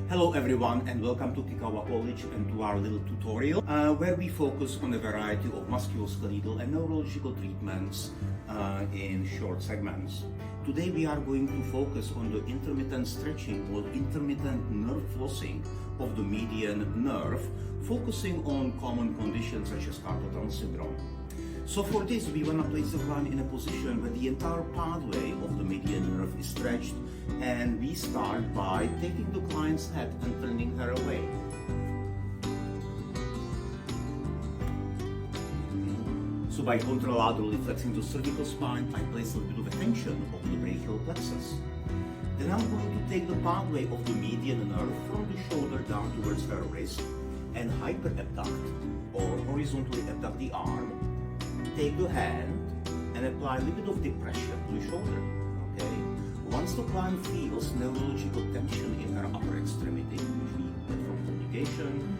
Hello everyone and welcome to Kikkawa College and to our little tutorial where we focus on a variety of musculoskeletal and neurological treatments in short segments. Today we are going to focus on the intermittent stretching or intermittent nerve flossing of the median nerve, focusing on common conditions such as carpal tunnel syndrome. So for this, we want to place the client in a position where the entire pathway of the median nerve is stretched, and we start by taking the client's head and turning her away. So by contralaterally flexing the cervical spine, I place a bit of a tension of the brachial plexus. Then I'm going to take the pathway of the median nerve from the shoulder down towards her wrist and hyperabduct or horizontally abduct the arm. Take the hand and apply a little bit of depression to the shoulder. Okay. Once the client feels neurological tension in her upper extremity, which we get from communication,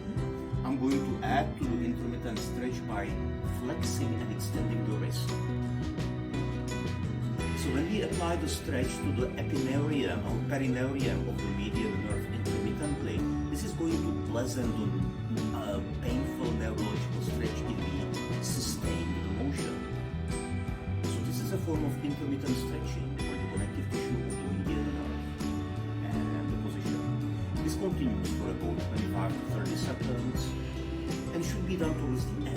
I'm going to add to the intermittent stretch by flexing and extending the wrist. So when we apply the stretch to the Epineurium or Perineurium of the median nerve intermittently, this is going to pleasant the painful neurological stretch if we sustain the motion. So this is a form of intermittent stretching for the connective tissue of the median nerve and the position. This continues for about 25 to 30 seconds and should be done towards the